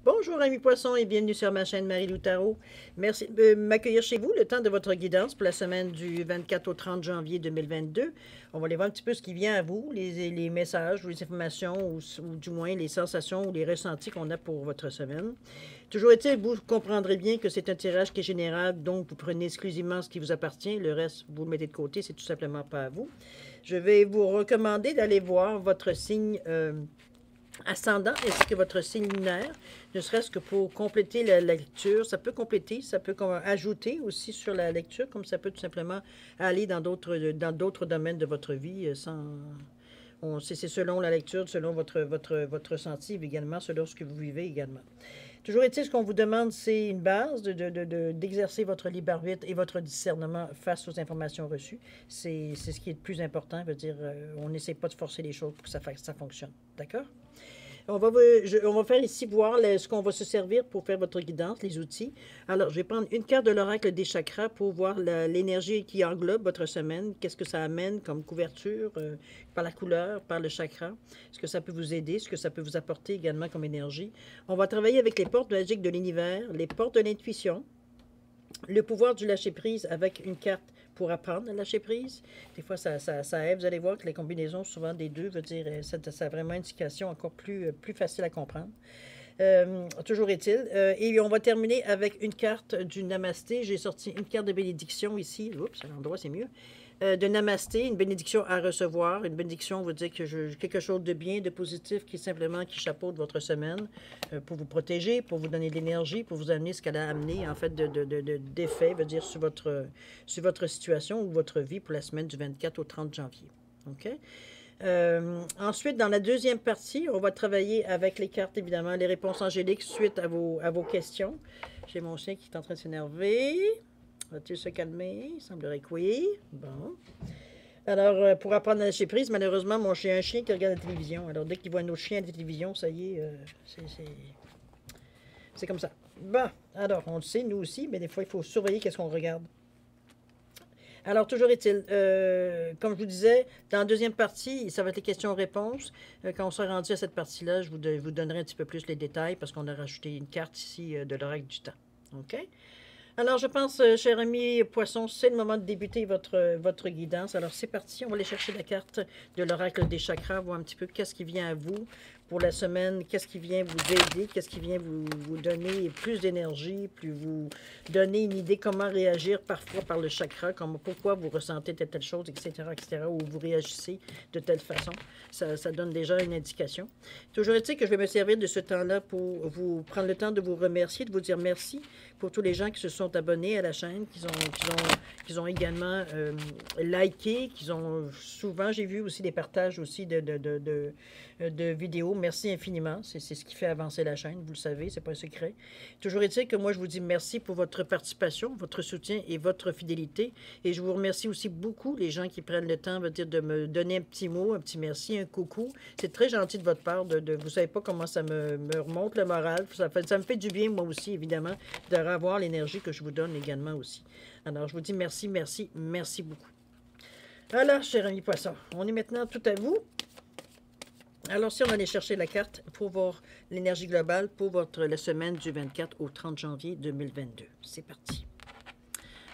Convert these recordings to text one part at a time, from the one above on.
Bonjour amis poissons et bienvenue sur ma chaîne Marie-Lou Tarot. Merci de m'accueillir chez vous le temps de votre guidance pour la semaine du 24 au 30 janvier 2022. On va aller voir un petit peu ce qui vient à vous, les messages ou les informations ou du moins les sensations ou les ressentis qu'on a pour votre semaine. Toujours est-il, vous comprendrez bien que c'est un tirage qui est général, donc vous prenez exclusivement ce qui vous appartient, le reste vous le mettez de côté, c'est tout simplement pas à vous. Je vais vous recommander d'aller voir votre signe ascendant ainsi que votre signe lunaire, ne serait-ce que pour compléter la lecture. Ça peut compléter, ça peut ajouter aussi sur la lecture, comme ça peut tout simplement aller dans d'autres domaines de votre vie c'est selon la lecture, selon votre ressenti également, selon ce que vous vivez également. Toujours est-il, ce qu'on vous demande, c'est une base d'exercer votre libre arbitre et votre discernement face aux informations reçues. C'est ce qui est le plus important. Veut dire, on n'essaie pas de forcer les choses pour que ça fonctionne. D'accord? On va faire ici voir ce qu'on va se servir pour faire votre guidance, les outils. Alors, je vais prendre une carte de l'oracle des chakras pour voir l'énergie qui englobe votre semaine. Qu'est-ce que ça amène comme couverture, par la couleur, par le chakra. Est-ce que ça peut vous aider, ce que ça peut vous apporter également comme énergie. On va travailler avec les portes magiques de l'univers, les portes de l'intuition, le pouvoir du lâcher-prise avec une carte pour apprendre à lâcher prise. Des fois, ça aide. Vous allez voir que les combinaisons, souvent des deux, veut dire ça a vraiment une indication encore plus facile à comprendre. Toujours est-il. Et on va terminer avec une carte du Namasté. J'ai sorti une carte de bénédiction ici. Oups, à l'endroit, c'est mieux. De Namasté, une bénédiction à recevoir. Une bénédiction veut dire que quelque chose de bien, de positif, qui chapeaute votre semaine pour vous protéger, pour vous donner de l'énergie, pour vous amener ce qu'elle a amené, en fait, d'effet, veut dire, sur votre situation ou votre vie pour la semaine du 24 au 30 janvier. OK? Ensuite, dans la deuxième partie, on va travailler avec les cartes, évidemment, les réponses angéliques suite à vos questions. J'ai mon chien qui est en train de s'énerver. Va-t-il se calmer? Il semblerait que oui. Bon. Alors, pour apprendre à lâcher prise, malheureusement, j'ai un chien qui regarde la télévision. Alors, dès qu'il voit un autre chien à la télévision, ça y est, c'est comme ça. Bon, alors, on le sait, nous aussi, mais des fois, il faut surveiller qu'est-ce qu'on regarde. Alors, toujours est-il, comme je vous disais, dans la deuxième partie, ça va être les questions-réponses. Quand on sera rendu à cette partie-là, je vous donnerai un petit peu plus les détails parce qu'on a rajouté une carte ici de l'oracle du temps. OK? Alors, je pense, cher ami poisson, c'est le moment de débuter votre guidance. Alors, c'est parti. On va aller chercher la carte de l'oracle des chakras, voir un petit peu qu'est-ce qui vient à vous pour la semaine, qu'est-ce qui vient vous aider, qu'est-ce qui vient vous donner plus d'énergie, plus vous donner une idée comment réagir parfois par le chakra, pourquoi vous ressentez telle chose, etc., ou vous réagissez de telle façon. Ça donne déjà une indication. Toujours est-il que je vais me servir de ce temps-là pour vous prendre le temps de vous remercier, de vous dire merci pour tous les gens qui se sont abonnés à la chaîne, qui ont également liké, souvent, j'ai vu aussi des partages aussi de vidéos. Merci infiniment. C'est ce qui fait avancer la chaîne, vous le savez, c'est pas un secret. Toujours est-il que moi, je vous dis merci pour votre participation, votre soutien et votre fidélité. Et je vous remercie aussi beaucoup, les gens qui prennent le temps de me donner un petit mot, un petit merci, un coucou. C'est très gentil de votre part. Vous savez pas comment ça me remonte le moral. Ça me fait du bien, moi aussi, évidemment, de revoir l'énergie que je vous donne également aussi. Alors, je vous dis merci, merci, merci beaucoup. Alors, cher ami poisson, on est maintenant tout à vous. Alors, si on allait chercher la carte pour voir l'énergie globale pour la semaine du 24 au 30 janvier 2022. C'est parti.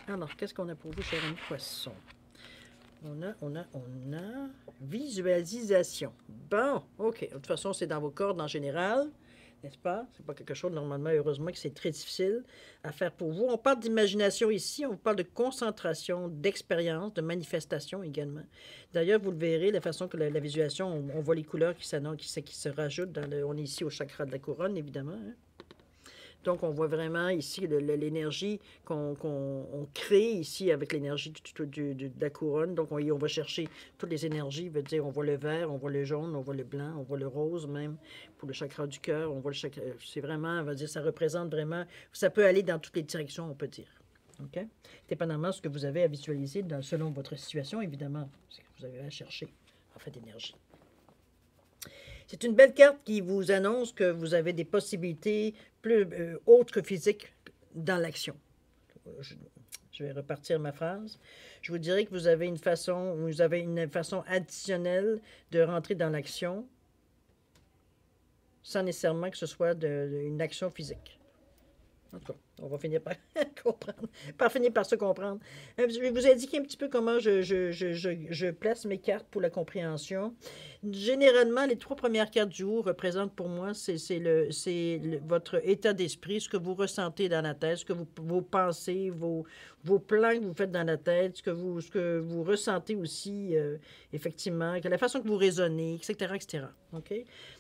Alors, qu'est-ce qu'on a pour vous, cher ami poisson? On a visualisation. Bon, OK. De toute façon, c'est dans vos cordes en général, n'est-ce pas? C'est pas quelque chose, normalement, heureusement, que c'est très difficile à faire pour vous. On parle d'imagination ici, on parle de concentration, d'expérience, de manifestation également. D'ailleurs, vous le verrez, la façon que la visualisation, on voit les couleurs qui se rajoutent. On est ici au chakra de la couronne, évidemment, hein? Donc, on voit vraiment ici l'énergie qu'on crée ici avec l'énergie de la couronne. Donc, on va chercher toutes les énergies. Veut dire, on voit le vert, on voit le jaune, on voit le blanc, on voit le rose même pour le chakra du cœur. On voit le chakra. C'est vraiment, on va dire, ça représente vraiment. Ça peut aller dans toutes les directions, on peut dire. OK? Dépendamment de ce que vous avez à visualiser selon votre situation, évidemment, ce que vous avez à chercher en fait d'énergie. C'est une belle carte qui vous annonce que vous avez des possibilités plus autres que physiques dans l'action. Je vais repartir ma phrase. Je vous dirais que vous avez une façon additionnelle de rentrer dans l'action sans nécessairement que ce soit une action physique. En tout cas, on va finir par comprendre, par finir par se comprendre. Je vais vous indiquer un petit peu comment je place mes cartes pour la compréhension. Généralement, les 3 premières cartes du haut représentent pour moi, votre état d'esprit, ce que vous ressentez dans la tête, vos pensées, vos plans que vous faites dans la tête, ce que vous ressentez aussi, effectivement, la façon que vous raisonnez, etc., etc. OK?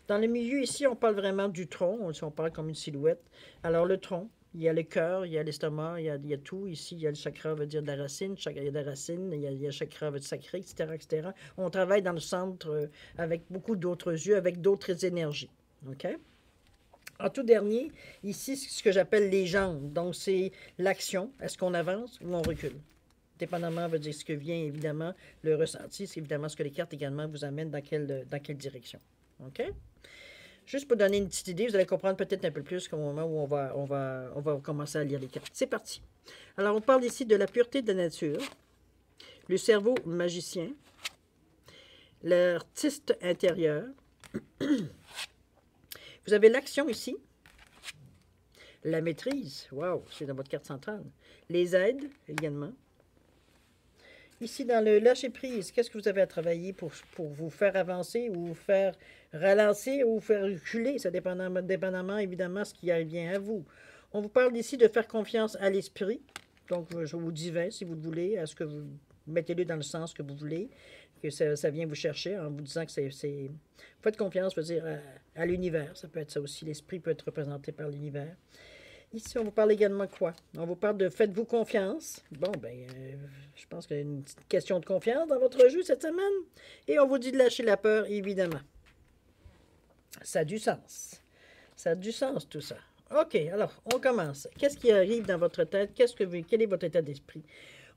Dans le milieu, ici, on parle vraiment du tronc, on parle comme une silhouette. Alors, le tronc, il y a le cœur, il y a l'estomac, il y a tout. Ici, il y a le chakra, veut dire de la racine. Il y a de la racine, il y a le chakra, veut dire sacré, etc., etc. On travaille dans le centre avec beaucoup d'autres yeux, avec d'autres énergies. OK? En tout dernier, ici, c'est ce que j'appelle les jambes. Donc, c'est l'action. Est-ce qu'on avance ou on recule? Dépendamment, veut dire ce que vient, évidemment, le ressenti. C'est évidemment ce que les cartes également vous amènent dans quelle direction. OK? Juste pour donner une petite idée, vous allez comprendre peut-être un peu plus qu'au moment où on va commencer à lire les cartes. C'est parti. Alors, on parle ici de la pureté de la nature, le cerveau magicien, l'artiste intérieur. Vous avez l'action ici, la maîtrise, wow, c'est dans votre carte centrale, les aides également. Ici, dans le lâcher-prise, qu'est-ce que vous avez à travailler pour vous faire avancer ou vous faire ralentir ou vous faire reculer? Ça dépendamment, évidemment, ce qui vient à vous. On vous parle ici de faire confiance à l'esprit. Donc, je vous divin, si vous le voulez, à ce que vous mettez-le dans le sens que vous voulez, que ça vient vous chercher en vous disant que c'est... Faites confiance, veut dire, à l'univers. Ça peut être ça aussi. L'esprit peut être représenté par l'univers. Ici, on vous parle également de quoi? On vous parle de faites-vous confiance. Bon, ben, je pense qu'il y a une petite question de confiance dans votre jeu cette semaine. Et on vous dit de lâcher la peur, évidemment. Ça a du sens. Ça a du sens, tout ça. OK, alors, on commence. Qu'est-ce qui arrive dans votre tête? Quel est votre état d'esprit?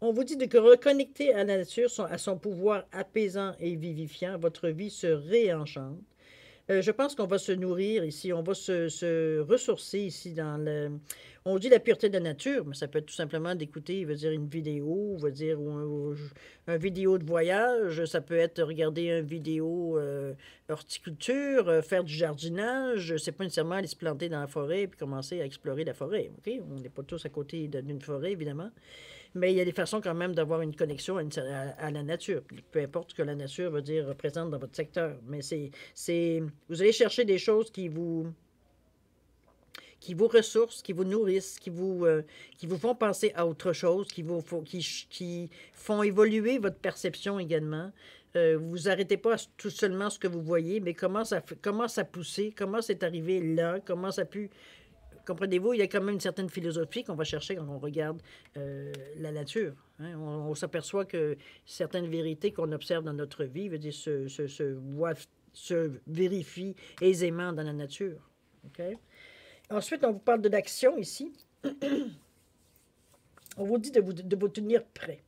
On vous dit de reconnecter à la nature, à son pouvoir apaisant et vivifiant. Votre vie se réenchante. Je pense qu'on va se nourrir ici, on va se ressourcer ici dans le... On dit la pureté de la nature, mais ça peut être tout simplement d'écouter, veut dire une vidéo, veut dire un vidéo de voyage, ça peut être regarder une vidéo horticulture, faire du jardinage, c'est pas nécessairement aller se planter dans la forêt et puis commencer à explorer la forêt, OK? On n'est pas tous à côté d'une forêt, évidemment. Mais il y a des façons quand même d'avoir une connexion à la nature. Peu importe ce que la nature veut dire, représente dans votre secteur. Mais vous allez chercher des choses qui vous ressourcent, qui vous nourrissent, qui vous font penser à autre chose, qui font évoluer votre perception également. Vous arrêtez pas tout seulement ce que vous voyez, mais comment ça poussé, comment c'est arrivé là, comment ça a pu... Comprenez-vous, il y a quand même une certaine philosophie qu'on va chercher quand on regarde la nature. Hein? On s'aperçoit que certaines vérités qu'on observe dans notre vie veut dire, se vérifient aisément dans la nature. Okay? Ensuite, on vous parle de l'action ici. On vous dit de vous tenir prêt.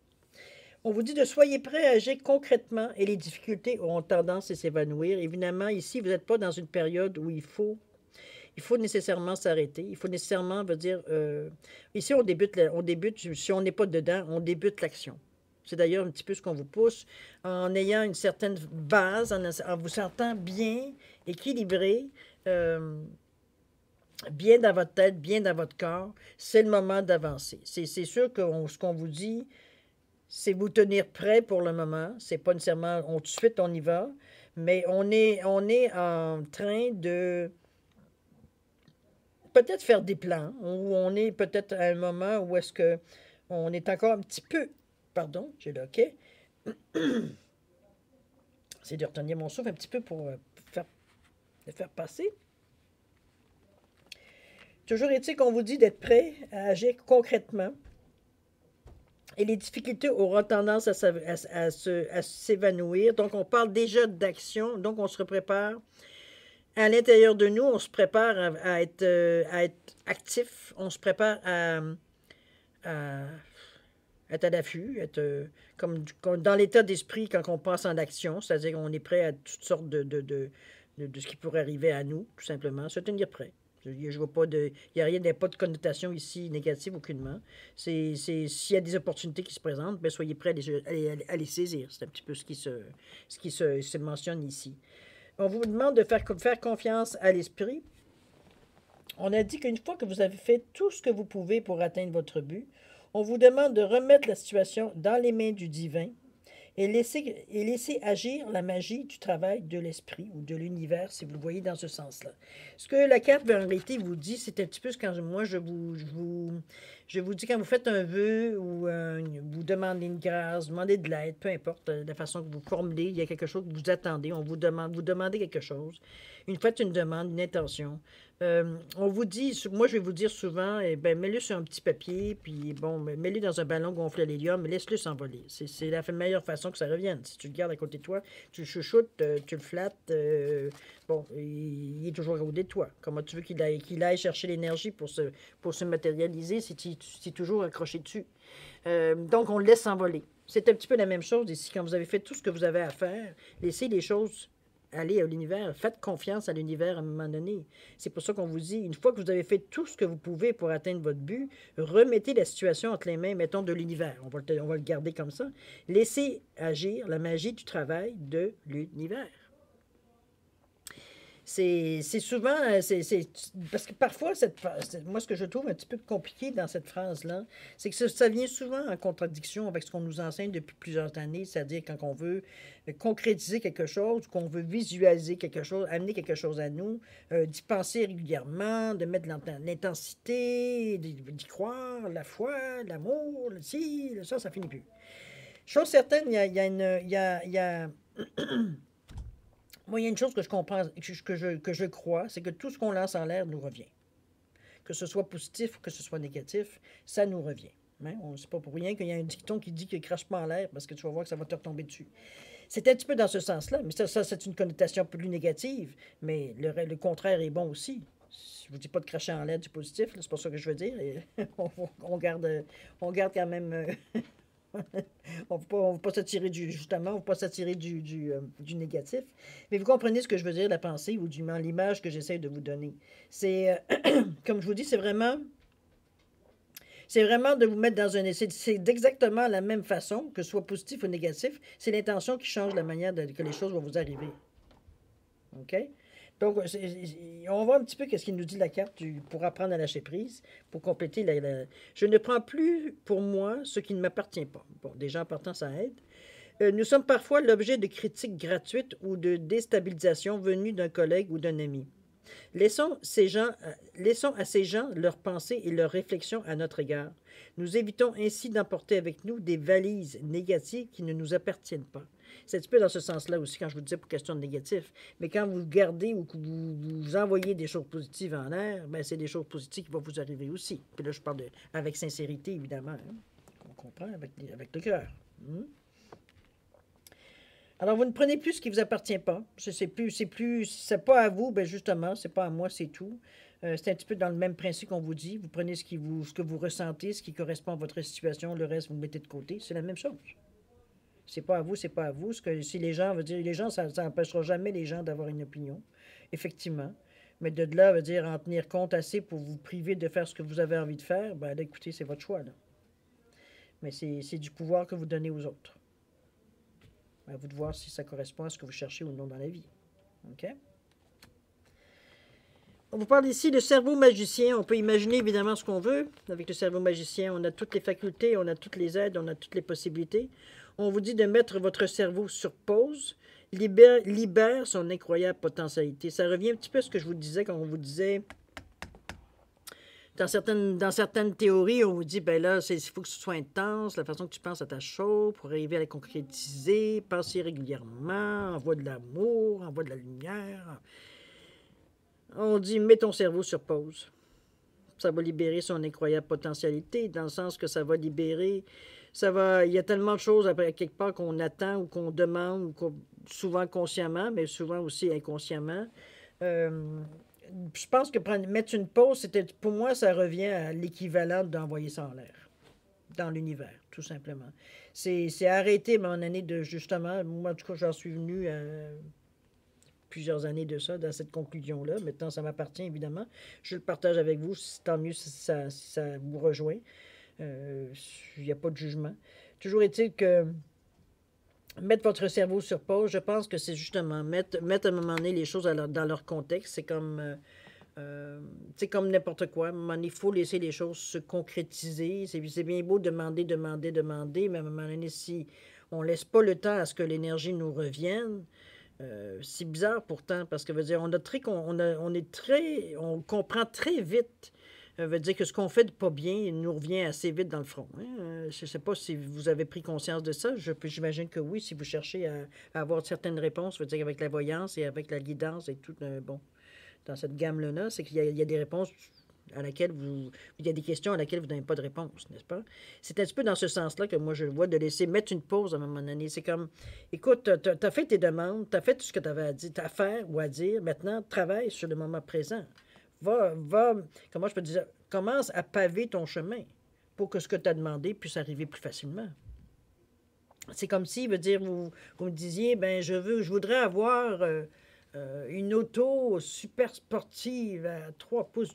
On vous dit de soyez prêt à agir concrètement et les difficultés auront tendance à s'évanouir. Évidemment, ici, vous n'êtes pas dans une période où il faut nécessairement s'arrêter. Il faut nécessairement, veut dire, ici, on débute, si on n'est pas dedans, on débute l'action. C'est d'ailleurs un petit peu ce qu'on vous pousse, en ayant une certaine base, en vous sentant bien, équilibré, bien dans votre tête, bien dans votre corps. C'est le moment d'avancer. C'est sûr que ce qu'on vous dit, c'est vous tenir prêt pour le moment. C'est pas nécessairement, tout de suite, on y va, mais on est en train de... peut-être faire des plans, où on est peut-être à un moment où est-ce que on est encore un petit peu... Pardon, j'ai le OK. C'est de retenir mon souffle un petit peu pour le faire passer. Toujours est-il qu'on vous dit d'être prêt à agir concrètement. Et les difficultés auront tendance à s'évanouir. Donc, on parle déjà d'action. Donc, on se prépare. À l'intérieur de nous, on se prépare à être actif. On se prépare à être à l'affût, être comme dans l'état d'esprit quand on passe en action. C'est-à-dire qu'on est prêt à toutes sortes de ce qui pourrait arriver à nous, tout simplement. Se tenir prêt. Je vois pas il n'y a rien, il n'y a pas de connotation ici négative aucunement. S'il y a des opportunités qui se présentent, soyez prêts à les saisir. C'est un petit peu ce qui se mentionne ici. On vous demande de faire confiance à l'esprit. On a dit qu'une fois que vous avez fait tout ce que vous pouvez pour atteindre votre but, on vous demande de remettre la situation dans les mains du divin et laisser agir la magie du travail de l'esprit ou de l'univers, si vous le voyez dans ce sens-là. Ce que la carte en réalité vous dit, c'est un petit peu ce que moi je vous dis quand vous faites un vœu ou vous demandez une grâce, vous demandez de l'aide, peu importe la façon que vous formulez, il y a quelque chose que vous attendez, vous demandez quelque chose. Une fois une demande, une intention. On vous dit, moi je vais vous dire souvent, eh ben, mets-le sur un petit papier, puis bon, mets-le dans un ballon gonflé à l'hélium, mais laisse-le s'envoler. C'est la meilleure façon que ça revienne. Si tu le gardes à côté de toi, tu le chouchoutes, tu le flattes, bon, il est toujours à côté de toi. Comment tu veux qu'il aille chercher l'énergie pour se matérialiser si tu es toujours accroché dessus? Donc, on le laisse s'envoler. C'est un petit peu la même chose ici. Quand vous avez fait tout ce que vous avez à faire, laissez les choses aller à l'univers. Faites confiance à l'univers à un moment donné. C'est pour ça qu'on vous dit, une fois que vous avez fait tout ce que vous pouvez pour atteindre votre but, remettez la situation entre les mains, mettons, de l'univers. On va le garder comme ça. Laissez agir la magie du travail de l'univers. C'est souvent, parce que parfois, moi, ce que je trouve un petit peu compliqué dans cette phrase-là, c'est que ça vient souvent en contradiction avec ce qu'on nous enseigne depuis plusieurs années, c'est-à-dire quand on veut concrétiser quelque chose, qu'on veut visualiser quelque chose, amener quelque chose à nous, d'y penser régulièrement, de mettre de l'intensité, d'y croire, la foi, l'amour, le ci, ça finit plus. Chose certaine, moi, il y a une chose que je comprends, que je crois, c'est que tout ce qu'on lance en l'air nous revient. Que ce soit positif ou que ce soit négatif, ça nous revient. Hein? C'est pas pour rien qu'il y a un dicton qui dit qu'il ne crache pas en l'air parce que tu vas voir que ça va te retomber dessus. C'est un petit peu dans ce sens-là, mais ça c'est une connotation plus négative, mais le contraire est bon aussi. Je vous dis pas de cracher en l'air du positif, c'est pas ça que je veux dire. On garde quand même on ne veut pas s'attirer justement, on ne veut pas s'attirer du négatif. Mais vous comprenez ce que je veux dire, la pensée ou du moins l'image que j'essaie de vous donner. C'est, comme je vous dis, c'est vraiment de vous mettre dans un essai. C'est exactement la même façon, que ce soit positif ou négatif. C'est l'intention qui change la manière que les choses vont vous arriver. OK? Donc, on va voir un petit peu ce qu'il nous dit la carte pour apprendre à lâcher prise, pour compléter Je ne prends plus pour moi ce qui ne m'appartient pas. Bon, déjà en partant, ça aide. Nous sommes parfois l'objet de critiques gratuites ou de déstabilisation venues d'un collègue ou d'un ami. Laissons à ces gens leurs pensées et leurs réflexions à notre égard. Nous évitons ainsi d'emporter avec nous des valises négatives qui ne nous appartiennent pas. C'est un petit peu dans ce sens-là aussi quand je vous disais pour question de négatif. Mais quand vous gardez ou que vous envoyez des choses positives en l'air, ben c'est des choses positives qui vont vous arriver aussi. Puis là, je parle avec sincérité, évidemment. Hein? On comprend avec le cœur. Alors, vous ne prenez plus ce qui ne vous appartient pas. C'est pas à vous, ben justement, c'est pas à moi, c'est tout. C'est un petit peu dans le même principe qu'on vous dit. Vous prenez ce que vous ressentez, ce qui correspond à votre situation, le reste, vous le mettez de côté. C'est la même chose. C'est pas à vous, c'est pas à vous. Si les gens, ça n'empêchera jamais les gens d'avoir une opinion, effectivement. Mais de là, veut dire en tenir compte assez pour vous priver de faire ce que vous avez envie de faire, ben là, écoutez, c'est votre choix, là. Mais c'est du pouvoir que vous donnez aux autres. À vous de voir si ça correspond à ce que vous cherchez ou non dans la vie. OK? On vous parle ici de cerveau magicien. On peut imaginer évidemment ce qu'on veut. Avec le cerveau magicien, on a toutes les facultés, on a toutes les aides, on a toutes les possibilités. On vous dit de mettre votre cerveau sur pause, libère son incroyable potentialité. Ça revient un petit peu à ce que je vous disais quand on vous disait... Dans certaines théories, on vous dit, ben là, il faut que ce soit intense, la façon que tu penses à ta chose, pour arriver à la concrétiser, penser régulièrement, envoie de l'amour, envoie de la lumière. On dit, mets ton cerveau sur pause. Ça va libérer son incroyable potentialité, dans le sens que ça va libérer, il y a tellement de choses après quelque part qu'on attend ou qu'on demande, souvent consciemment, mais souvent aussi inconsciemment. Je pense que mettre une pause, pour moi, ça revient à l'équivalent d'envoyer ça en l'air, dans l'univers, tout simplement. C'est arrêter, à un moment donné, de justement, moi, en tout cas, j'en suis venu à plusieurs années de ça, dans cette conclusion-là. Maintenant, ça m'appartient, évidemment. Je le partage avec vous, tant mieux si ça vous rejoint. Il n'y a pas de jugement. Toujours est-il que Mettre votre cerveau sur pause, je pense que c'est justement mettre à un moment donné les choses dans leur contexte. C'est comme n'importe quoi. À un moment donné, il faut laisser les choses se concrétiser. C'est bien beau demander, demander, demander, mais à un moment donné, si on ne laisse pas le temps à ce que l'énergie nous revienne, c'est bizarre pourtant, parce que veut dire, on comprend très vite. Veut dire que ce qu'on fait de pas bien, il nous revient assez vite dans le front. Hein. Je ne sais pas si vous avez pris conscience de ça. J'imagine que oui, si vous cherchez à avoir certaines réponses, veut dire avec la voyance et avec la guidance et tout, bon, dans cette gamme-là, c'est qu'il y a des réponses à laquelle il y a des questions à laquelle vous n'avez pas de réponse, n'est-ce pas? C'est un petit peu dans ce sens-là que moi je vois de laisser mettre une pause à un moment donné. C'est comme, écoute, tu as fait tes demandes, tu as fait tout ce que tu avais à faire ou à dire. Maintenant, travaille sur le moment présent. Comment je peux dire, commence à paver ton chemin pour que ce que tu as demandé puisse arriver plus facilement. C'est comme si, veut dire, vous me disiez, ben je voudrais avoir une auto super sportive à 3 pouces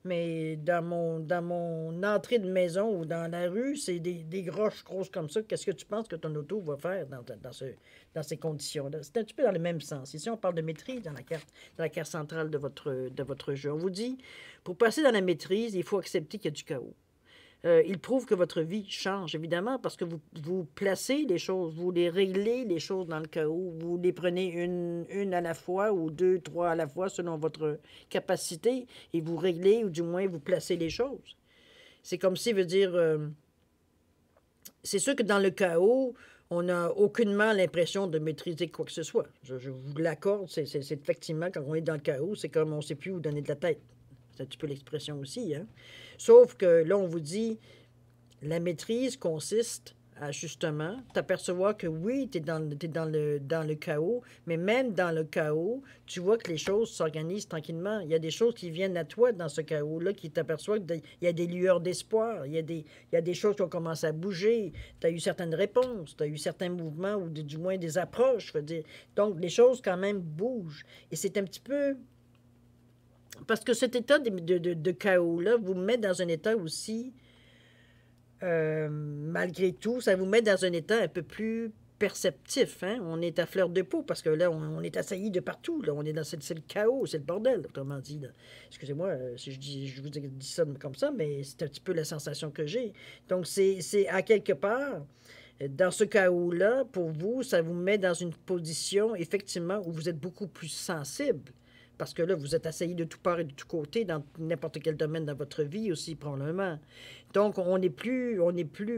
mais dans mon entrée de maison ou dans la rue, c'est des groches grosses comme ça. Qu'est-ce que tu penses que ton auto va faire dans ces conditions-là? C'est un petit peu dans le même sens. Ici, on parle de maîtrise dans la carte centrale de votre jeu. On vous dit, pour passer dans la maîtrise, il faut accepter qu'il y a du chaos. Il prouve que votre vie change, évidemment, parce que vous placez les choses, vous les réglez les choses dans le chaos, vous les prenez une à la fois ou deux, trois à la fois selon votre capacité et vous réglez ou du moins vous placez les choses. C'est comme si, veut dire, c'est sûr que dans le chaos, on n'a aucunement l'impression de maîtriser quoi que ce soit. Je vous l'accorde, c'est effectivement, quand on est dans le chaos, c'est comme on ne sait plus où donner de la tête. C'est un petit peu l'expression aussi, hein? Sauf que là, on vous dit, la maîtrise consiste à justement t'apercevoir que oui, tu es dans le chaos, mais même dans le chaos, tu vois que les choses s'organisent tranquillement. Il y a des choses qui viennent à toi dans ce chaos-là, qui t'aperçoivent qu'il y a des lueurs d'espoir, il y a des choses qui ont commencé à bouger, tu as eu certaines réponses, tu as eu certains mouvements ou du moins des approches, je veux dire. Donc, les choses quand même bougent. Et c'est un petit peu... Parce que cet état de chaos-là vous met dans un état aussi, malgré tout, ça vous met dans un état un peu plus perceptif. Hein? On est à fleur de peau parce que là, on est assailli de partout. Là. On est c'est le chaos, c'est le bordel, autrement dit. Excusez-moi si je vous dis ça comme ça, mais c'est un petit peu la sensation que j'ai. Donc, c'est à quelque part, dans ce chaos-là, pour vous, ça vous met dans une position, effectivement, où vous êtes beaucoup plus sensible. Parce que là, vous êtes assailli de tout part et de tout côté dans n'importe quel domaine de votre vie aussi, probablement. Donc, on n'est plus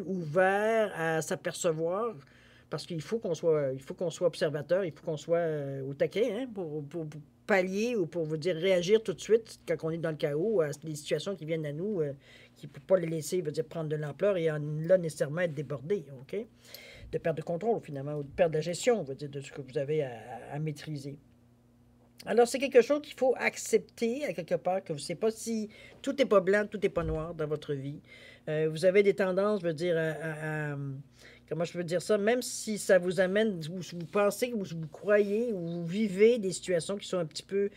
ouvert à s'apercevoir parce il faut qu'on soit observateur, il faut qu'on soit au taquet hein, pour pallier ou pour vous dire réagir tout de suite quand on est dans le chaos à des situations qui viennent à nous, qui ne peut pas les laisser, veut dire prendre de l'ampleur et là nécessairement être débordé, OK? De perdre de contrôle finalement, ou de perdre la gestion, veut dire de ce que vous avez à maîtriser. Alors, c'est quelque chose qu'il faut accepter à quelque part, que vous ne savez pas si tout n'est pas blanc, tout n'est pas noir dans votre vie. Vous avez des tendances, je veux dire, comment je veux dire ça, même si ça vous amène, vous pensez, ou vous croyez, ou vous vivez des situations qui sont un petit peu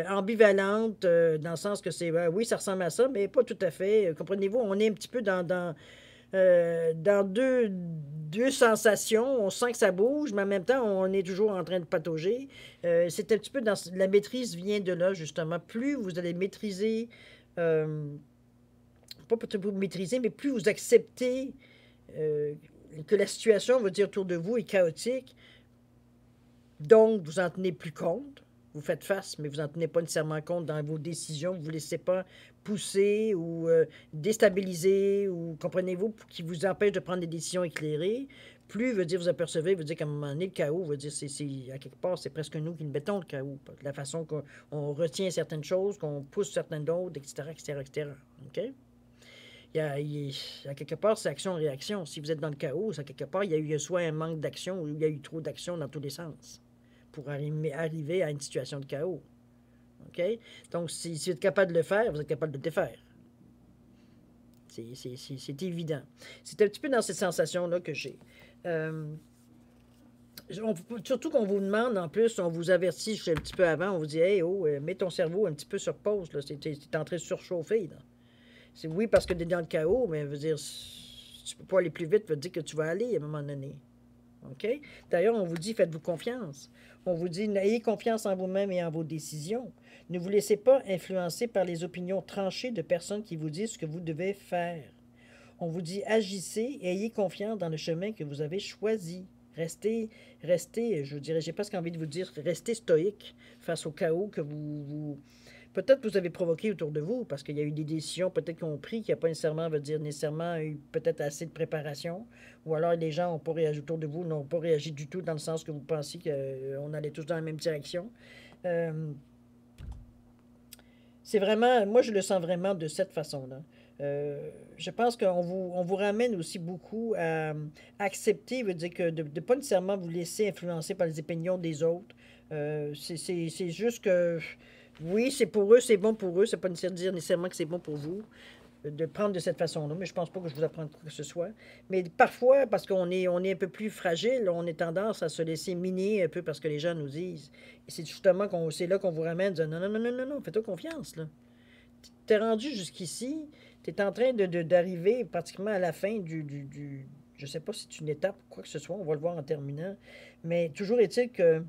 ambivalentes, dans le sens que c'est, oui, ça ressemble à ça, mais pas tout à fait. Comprenez-vous, on est un petit peu dans deux sensations. On sent que ça bouge, mais en même temps, on est toujours en train de patauger. C'est un petit peu dans... La maîtrise vient de là, justement. Plus vous allez maîtriser... pas peut-être vous maîtriser, mais plus vous acceptez que la situation, on va dire, autour de vous est chaotique, donc vous en tenez plus compte. Vous faites face, mais vous n'en tenez pas nécessairement compte dans vos décisions. Vous ne vous laissez pas pousser ou déstabiliser ou, comprenez-vous, qui vous empêche de prendre des décisions éclairées. Plus, veut dire, vous apercevez, veut dire qu'à un moment donné, le chaos, veut dire, à quelque part, c'est presque nous qui le mettons, le chaos. La façon qu'on retient certaines choses, qu'on pousse certaines d'autres, etc., etc., etc. OK? Il y a quelque part, c'est action-réaction. Si vous êtes dans le chaos, à quelque part, il y a eu soit un manque d'action ou il y a eu trop d'action dans tous les sens pour arriver à une situation de chaos. OK? Donc, si vous êtes capable de le faire, vous êtes capable de le défaire. C'est évident. C'est un petit peu dans cette sensation-là que j'ai. Surtout qu'on vous demande, en plus, on vous avertit un petit peu avant, on vous dit « Hey, oh, mets ton cerveau un petit peu sur pause, t'es en train de surchauffer. » C'est oui, parce que t'es dans le chaos, mais veut dire, tu peux pas aller plus vite, veut dire que tu vas aller à un moment donné. OK? D'ailleurs, on vous dit, faites-vous confiance. On vous dit, ayez confiance en vous-même et en vos décisions. Ne vous laissez pas influencer par les opinions tranchées de personnes qui vous disent ce que vous devez faire. On vous dit, agissez et ayez confiance dans le chemin que vous avez choisi. Restez, je dirais, j'ai presque envie de vous dire, restez stoïque face au chaos que peut-être que vous avez provoqué autour de vous, parce qu'il y a eu des décisions peut-être qu'on a pris qui n'a pas nécessairement, veut dire nécessairement eu peut-être assez de préparation, ou alors les gens n'ont pas réagi autour de vous, n'ont pas réagi du tout dans le sens que vous pensiez qu'on allait tous dans la même direction. Euh, c'est vraiment, moi je le sens vraiment de cette façon-là. Je pense on vous ramène aussi beaucoup à accepter, veut dire que de ne pas nécessairement vous laisser influencer par les opinions des autres. C'est juste que, oui, c'est pour eux, c'est bon pour eux, c'est pas nécessairement dire nécessairement que c'est bon pour vous de prendre de cette façon-là, mais je pense pas que je vous apprenne quoi que ce soit. Mais parfois, parce on est un peu plus fragile, on a tendance à se laisser miner un peu parce que les gens nous disent. Et c'est justement c'est là qu'on vous ramène, dire non, non, non, non, non, non, fais-toi confiance, là. T'es rendu jusqu'ici, t'es en train d'arriver pratiquement à la fin je sais pas si c'est une étape ou quoi que ce soit, on va le voir en terminant, mais toujours est-il que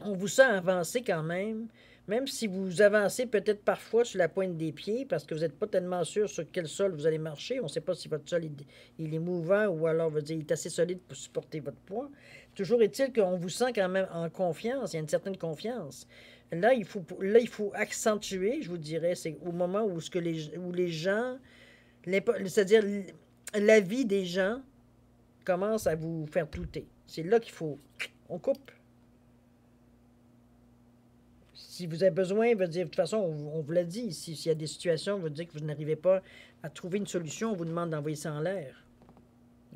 on vous sent avancer quand même si vous avancez peut-être parfois sur la pointe des pieds, parce que vous n'êtes pas tellement sûr sur quel sol vous allez marcher. On ne sait pas si votre sol il est mouvant ou alors veut dire, il est assez solide pour supporter votre poids. Toujours est-il qu'on vous sent quand même en confiance, il y a une certaine confiance. Là, il faut accentuer, je vous dirais, c'est au moment où, où les gens, c'est-à-dire la vie des gens commence à vous faire douter. C'est là qu'il faut, on coupe. Si vous avez besoin, veut dire, de toute façon, on vous l'a dit, s'il y a des situations, veut dire que vous n'arrivez pas à trouver une solution, on vous demande d'envoyer ça en l'air.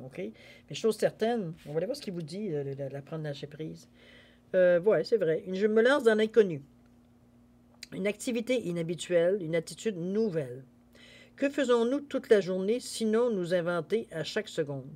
OK? Mais chose certaine, on va aller voir ce qu'il vous dit, la prendre lâcher prise. Ouais, c'est vrai. Je me lance dans l'inconnu. Une activité inhabituelle, une attitude nouvelle. Que faisons-nous toute la journée sinon nous inventer à chaque seconde?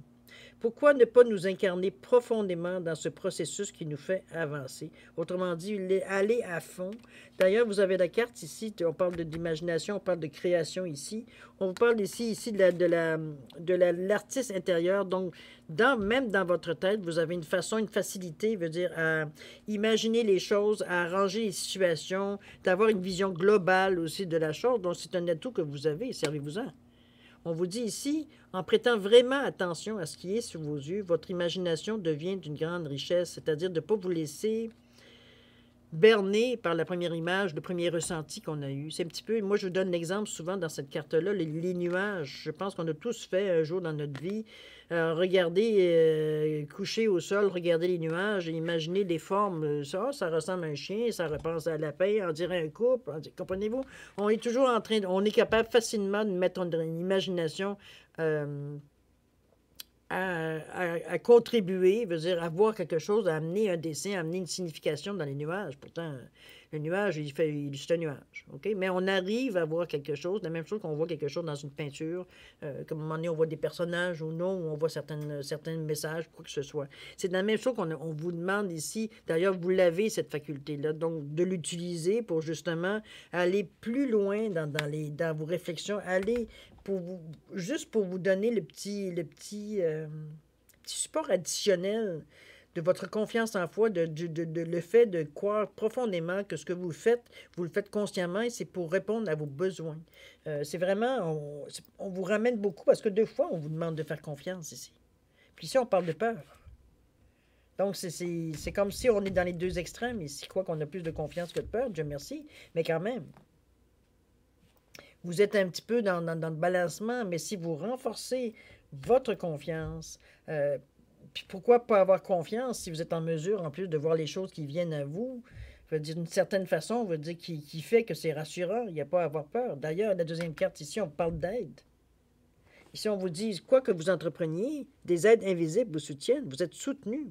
Pourquoi ne pas nous incarner profondément dans ce processus qui nous fait avancer? Autrement dit, aller à fond. D'ailleurs, vous avez la carte ici, on parle d'imagination, on parle de création ici. On vous parle ici de l'artiste intérieur. Donc, même dans votre tête, vous avez une facilité, veut dire, à imaginer les choses, à arranger les situations, d'avoir une vision globale aussi de la chose. Donc, c'est un atout que vous avez, servez-vous-en. On vous dit ici, en prêtant vraiment attention à ce qui est sous vos yeux, votre imagination devient d'une grande richesse, c'est-à-dire de ne pas vous laisser berner par la première image, le premier ressenti qu'on a eu. C'est un petit peu, moi je vous donne l'exemple souvent dans cette carte-là, les nuages. Je pense qu'on a tous fait un jour dans notre vie, regarder, coucher au sol, regarder les nuages, et imaginer des formes. Ça ressemble à un chien, ça repense à un lapin, on dirait un couple. Comprenez-vous? On est toujours on est capable facilement de mettre une imagination à contribuer, veut dire à voir quelque chose, à amener un dessin, à amener une signification dans les nuages. Pourtant, le nuage, il est juste un nuage. OK? Mais on arrive à voir quelque chose, la même chose qu'on voit quelque chose dans une peinture, comme à un moment donné, on voit des personnages ou non, ou on voit certains messages, quoi que ce soit. C'est la même chose on vous demande ici. D'ailleurs, vous l'avez, cette faculté-là, donc de l'utiliser pour justement aller plus loin dans vos réflexions, aller juste pour vous donner le petit support additionnel de votre confiance en foi, le fait de croire profondément que ce que vous le faites consciemment et c'est pour répondre à vos besoins. C'est vraiment, on vous ramène beaucoup parce que 2 fois, on vous demande de faire confiance ici. Puis ici, on parle de peur. Donc, c'est comme si on est dans les 2 extrêmes. Ici, quoi qu'on a plus de confiance que de peur, Dieu merci, mais quand même. Vous êtes un petit peu dans le balancement, mais si vous renforcez votre confiance, puis pourquoi pas avoir confiance si vous êtes en mesure, en plus de voir les choses qui viennent à vous, veut dire d'une certaine façon, veut dire qui fait que c'est rassurant, il n'y a pas à avoir peur. D'ailleurs, la deuxième carte ici, on parle d'aide. Ici, on vous dit, quoi que vous entrepreniez, des aides invisibles vous soutiennent, vous êtes soutenu,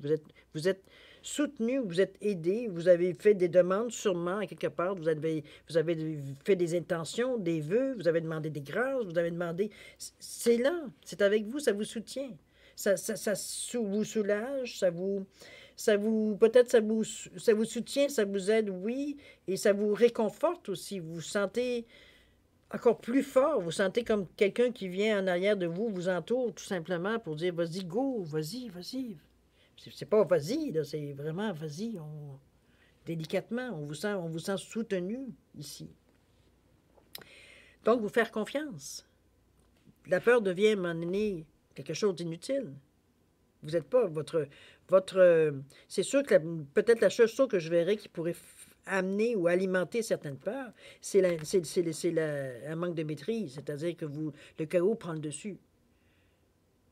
vous êtes soutenu, vous êtes aidé, vous avez fait des demandes sûrement à quelque part, vous avez fait des intentions, des vœux, vous avez demandé des grâces, vous avez demandé... C'est là, c'est avec vous, ça vous soutient. Ça vous soulage, peut-être ça vous soutient, ça vous aide, oui, et ça vous réconforte aussi. Vous vous sentez encore plus fort, vous sentez comme quelqu'un qui vient en arrière de vous, vous entoure tout simplement pour dire, vas-y, go, vas-y, vas-y. C'est pas vas-y, là, c'est vraiment vas-y, délicatement, on vous sent soutenu ici. Donc, vous faire confiance. La peur devient, à un moment donné, quelque chose d'inutile. Vous n'êtes pas c'est sûr que peut-être la seule chose que je verrais qui pourrait amener ou alimenter certaines peurs, c'est un manque de maîtrise, c'est-à-dire que le chaos prend le dessus.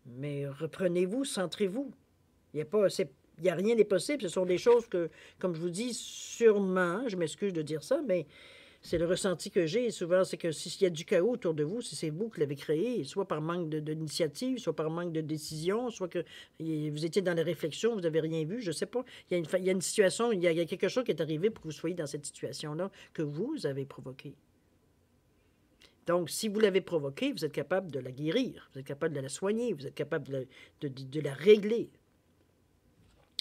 Mais reprenez-vous, centrez-vous. Il n'y a rien d'impossible. Ce sont des choses que, comme je vous dis, sûrement, je m'excuse de dire ça, mais c'est le ressenti que j'ai. Souvent, c'est que s'il y a du chaos autour de vous, c'est vous qui l'avez créé, soit par manque d'initiative, soit par manque de décision, soit que vous étiez dans la réflexion, vous n'avez rien vu, je ne sais pas. Il y a une situation, il y a quelque chose qui est arrivé pour que vous soyez dans cette situation-là que vous avez provoquée. Donc, si vous l'avez provoquée, vous êtes capable de la guérir, vous êtes capable de la soigner, vous êtes capable de la régler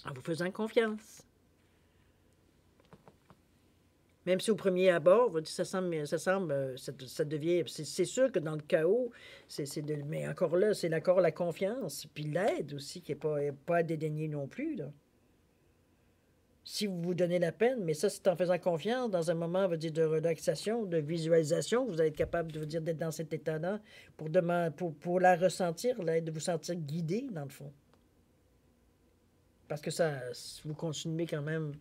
en vous faisant confiance. Même si au premier abord, ça devient... C'est sûr que dans le chaos, mais encore là, c'est encore la confiance, puis l'aide aussi, qui n'est pas à dédaigner non plus, là. Si vous vous donnez la peine, mais ça, c'est en faisant confiance, dans un moment, on va dire, de relaxation, de visualisation, vous allez être capable de vous dire d'être dans cet état-là pour la ressentir, là, de vous sentir guidé, dans le fond. Parce que ça, vous continuez quand même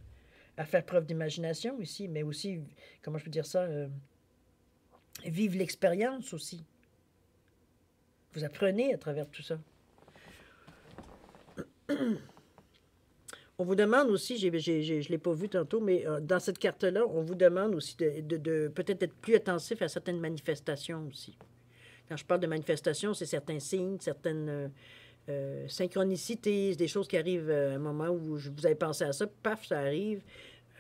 à faire preuve d'imagination ici, mais aussi, comment je peux dire ça, vivre l'expérience aussi. Vous apprenez à travers tout ça. On vous demande aussi, je ne l'ai pas vu tantôt, mais dans cette carte-là, on vous demande aussi de peut-être être plus attentif à certaines manifestations aussi. Quand je parle de manifestations, c'est certains signes, certaines synchronicités, des choses qui arrivent à un moment où vous avez pensé à ça, paf, ça arrive.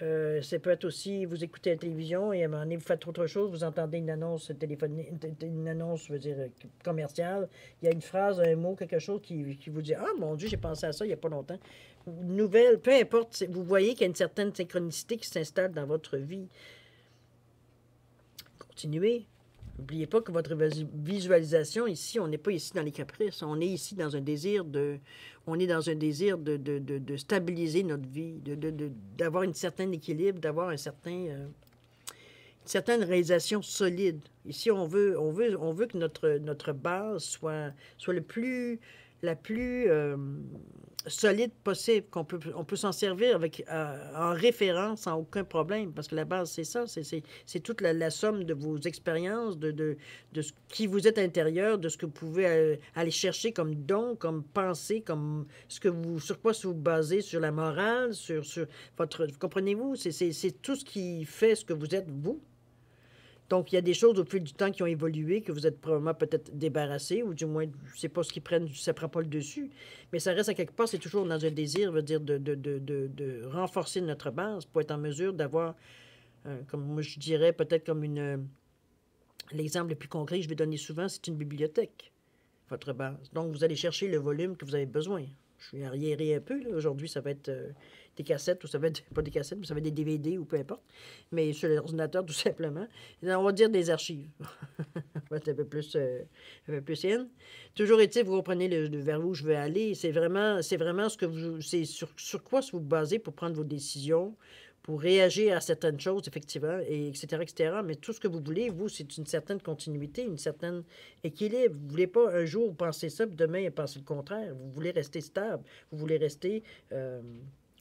Ça peut être aussi, vous écoutez la télévision et à un moment donné, vous faites autre chose, vous entendez une annonce téléphonique, une annonce, je veux dire, commerciale. Il y a une phrase, un mot, quelque chose qui vous dit « Ah, mon Dieu, j'ai pensé à ça il n'y a pas longtemps. » Une nouvelle, peu importe, vous voyez qu'il y a une certaine synchronicité qui s'installe dans votre vie. Continuez. N'oubliez pas que votre visualisation, ici, on n'est pas ici dans les caprices. On est ici dans un désir de stabiliser notre vie, d'avoir un certain équilibre, d'avoir une certaine réalisation solide. Ici, on veut que notre base soit la plus solide possible, on peut s'en servir en référence sans aucun problème, parce que la base, c'est ça, c'est toute la somme de vos expériences, de ce qui vous êtes à l'intérieur, de ce que vous pouvez aller chercher comme don, comme pensée, comme sur quoi vous basez, sur la morale, sur votre... Comprenez-vous? C'est tout ce qui fait ce que vous êtes, vous. Donc, il y a des choses au fil du temps qui ont évolué, que vous êtes probablement peut-être débarrassé, ou du moins, c'est pas ce qui ça prend pas le dessus. Mais ça reste à quelque part, c'est toujours dans un désir, veut dire, de renforcer notre base pour être en mesure d'avoir, comme moi je dirais, peut-être comme l'exemple le plus concret que je vais donner souvent, c'est une bibliothèque, votre base. Donc, vous allez chercher le volume que vous avez besoin. Je suis arriéré un peu, là. Aujourd'hui, ça va être des cassettes, ou ça va être, pas des cassettes, mais ça va être des DVD, ou peu importe. Mais sur l'ordinateur, tout simplement. On va dire des archives. On va être un peu plus in. Toujours est-il, vous comprenez vers où je veux aller. C'est vraiment ce que c'est sur quoi vous basez pour prendre vos décisions, pour réagir à certaines choses, effectivement, et etc., etc. Mais tout ce que vous voulez, vous, c'est une certaine continuité, une certaine équilibre. Vous ne voulez pas un jour penser ça, puis demain penser le contraire. Vous voulez rester stable. Vous voulez rester